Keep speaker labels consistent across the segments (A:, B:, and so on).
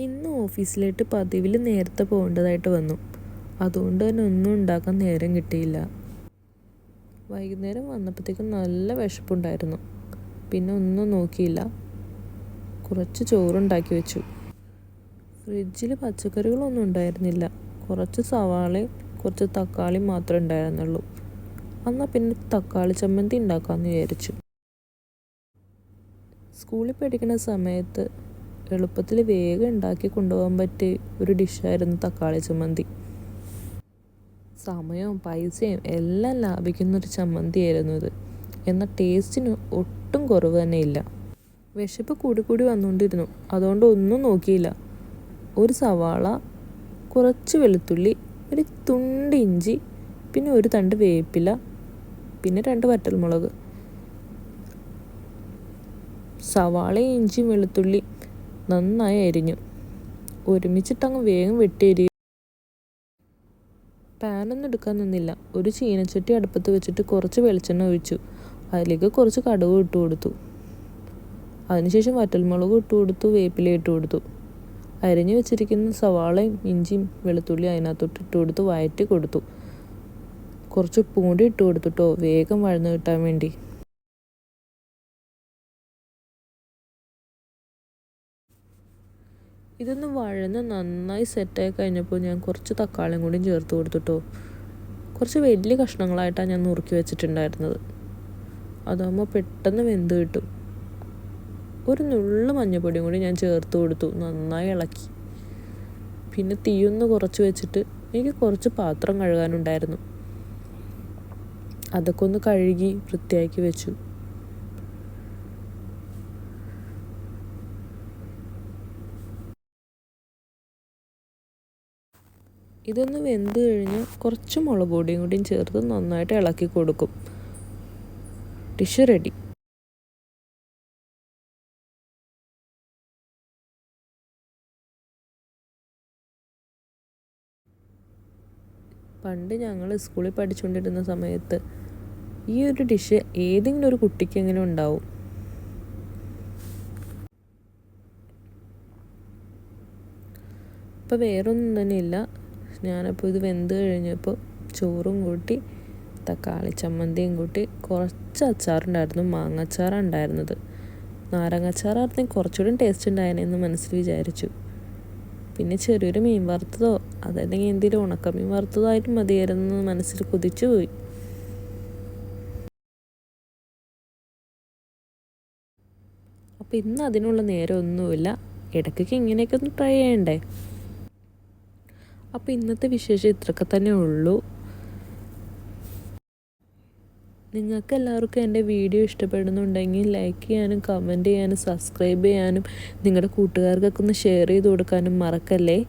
A: ഇന്ന് ഓഫീസിലേക്ക് പതിവിൽ നേരത്തെ പോകേണ്ടതായിട്ട് വന്നു. അതുകൊണ്ട് തന്നെ ഒന്നും ഉണ്ടാക്കാൻ നേരം കിട്ടിയില്ല. വൈകുന്നേരം വന്നപ്പോഴത്തേക്കും നല്ല വിശപ്പുണ്ടായിരുന്നു. പിന്നെ ഒന്നും നോക്കിയില്ല, കുറച്ച് ചോറുണ്ടാക്കി വെച്ചു. ഫ്രിഡ്ജിൽ പച്ചക്കറികളൊന്നും ഉണ്ടായിരുന്നില്ല. കുറച്ച് സവാളയും കുറച്ച് തക്കാളിയും മാത്രമേ ഉണ്ടായിരുന്നുള്ളൂ. എന്നാൽ പിന്നെ തക്കാളി ചമ്മന്തി ഉണ്ടാക്കാമെന്ന് വിചാരിച്ചു. സ്കൂളിൽ പഠിക്കുന്ന സമയത്ത് എളുപ്പത്തിൽ വേഗം ഉണ്ടാക്കി കൊണ്ടുപോകാൻ പറ്റിയ ഒരു ഡിഷായിരുന്നു തക്കാളി ചമ്മന്തി. സമയവും പൈസയും എല്ലാം ലാഭിക്കുന്നൊരു ചമ്മന്തിയായിരുന്നു ഇത്. എന്നാൽ ടേസ്റ്റിന് ഒട്ടും കുറവ് തന്നെ ഇല്ല. വിശപ്പ് കൂടി വന്നുകൊണ്ടിരുന്നു. അതുകൊണ്ട് ഒന്നും നോക്കിയില്ല. ഒരു സവാള, കുറച്ച് വെളുത്തുള്ളി, ഒരു തുണ്ട് ഇഞ്ചി, പിന്നെ ഒരു തണ്ട് വേപ്പില, പിന്നെ 2 വറ്റൽമുളക്. സവാളയും ഇഞ്ചിയും വെളുത്തുള്ളി നന്നായി അരിഞ്ഞു. ഒരുമിച്ചിട്ടങ്ങ് വേഗം വെട്ടിയരി. പാനൊന്നും എടുക്കാൻ നിന്നില്ല. ഒരു ചീനച്ചട്ടി അടുപ്പത്ത് വെച്ചിട്ട് കുറച്ച് വെളിച്ചെണ്ണ ഒഴിച്ചു. അതിലേക്ക് കുറച്ച് കടുക് ഇട്ട് കൊടുത്തു. അതിനുശേഷം വറ്റൽമുളക് ഇട്ട് കൊടുത്തു, വേപ്പില ഇട്ട് കൊടുത്തു. അരിഞ്ഞു വെച്ചിരിക്കുന്ന സവാളയും ഇഞ്ചിയും വെളുത്തുള്ളി അതിനകത്തോട്ട് ഇട്ട് കൊടുത്ത് വഴറ്റി കൊടുത്തു. കുറച്ച് ഉപ്പും കൂടി ഇട്ട് കൊടുത്തിട്ടോ, വേഗം വഴന്ന് കിട്ടാൻ വേണ്ടി. ഇതൊന്ന് വഴന്ന് നന്നായി സെറ്റായി കഴിഞ്ഞപ്പോൾ ഞാൻ കുറച്ച് തക്കാളിയും കൂടി ചേർത്ത് കൊടുത്തിട്ടോ. കുറച്ച് വലിയ കഷ്ണങ്ങളായിട്ടാണ് ഞാൻ നുറുക്കി വെച്ചിട്ടുണ്ടായിരുന്നത്. അതാകുമ്പോൾ പെട്ടെന്ന് വെന്ത് കിട്ടും. ഒരു നുള്ളു മഞ്ഞൾപ്പൊടിയും കൂടി ഞാൻ ചേർത്ത് കൊടുത്തു. നന്നായി ഇളക്കി. പിന്നെ തീയൊന്ന് കുറച്ച് വെച്ചിട്ട് എനിക്ക് കുറച്ച് പാത്രം കഴുകാനുണ്ടായിരുന്നു. അതൊക്കെ ഒന്ന് കഴുകി വൃത്തിയാക്കി വെച്ചു. ഇതൊന്ന് വെന്ത് കഴിഞ്ഞ് കുറച്ച് മുളക് പൊടിയും കൂടിയും ചേർത്ത് നന്നായിട്ട് ഇളക്കി കൊടുക്കും. Dish ready. പണ്ട് ഞങ്ങൾ സ്കൂളിൽ പഠിച്ചുകൊണ്ടിരുന്ന സമയത്ത് ഈ ഒരു ഡിഷ് ഏതെങ്കിലും ഒരു കുട്ടിക്ക് എങ്ങനെ ഉണ്ടാവും. ഇപ്പോൾ വേറൊന്നും തന്നെ ഇല്ല. ഞാനപ്പോൾ ഇത് വെന്ത് കഴിഞ്ഞപ്പോൾ ചോറും കൂട്ടി തക്കാളി ചമ്മന്തിയും കൂട്ടി കുറച്ച് അച്ചാറുണ്ടായിരുന്നു. മാങ്ങാച്ചാറാണ് ഉണ്ടായിരുന്നത്. നാരങ്ങാച്ചാറായിരുന്നെങ്കിൽ കുറച്ചുകൂടി ടേസ്റ്റ് ഉണ്ടായേനെന്ന് മനസ്സിൽ വിചാരിച്ചു. പിന്നെ ചെറിയൊരു മീൻ വറുത്തതോ അതല്ലെങ്കിൽ എന്തെങ്കിലും ഉണക്കമീൻ വറുത്തതോ ആയിട്ട് മതിയായിരുന്നു മനസ്സിൽ കൊതിച്ചു പോയി. അപ്പോൾ ഇന്ന് അതിനുള്ള നേരമൊന്നുമില്ല. ഇടയ്ക്കൊക്കെ ഇങ്ങനെയൊക്കെ ഒന്ന് ട്രൈ ചെയ്യണ്ടേ. അപ്പോൾ ഇന്നത്തെ വിശേഷം ഇത്രയൊക്കെ തന്നെ ഉള്ളൂ. നിങ്ങൾക്ക് എല്ലാവർക്കും എൻ്റെ വീഡിയോ ഇഷ്ടപ്പെടുന്നുണ്ടെങ്കിൽ ലൈക്ക് ചെയ്യാനും കമൻറ്റ് ചെയ്യാനും സബ്സ്ക്രൈബ് ചെയ്യാനും നിങ്ങളുടെ കൂട്ടുകാർക്കൊക്കെ ഒന്ന് ഷെയർ ചെയ്ത് കൊടുക്കാനും മറക്കല്ലേ.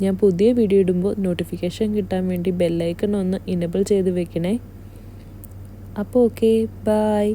A: ഞാൻ പുതിയ വീഡിയോ ഇടുമ്പോൾ നോട്ടിഫിക്കേഷൻ കിട്ടാൻ വേണ്ടി ബെല്ലൈക്കൺ ഒന്ന് ഇനേബിൾ ചെയ്ത് വെക്കണേ. അപ്പോൾ ഓക്കെ, ബൈ.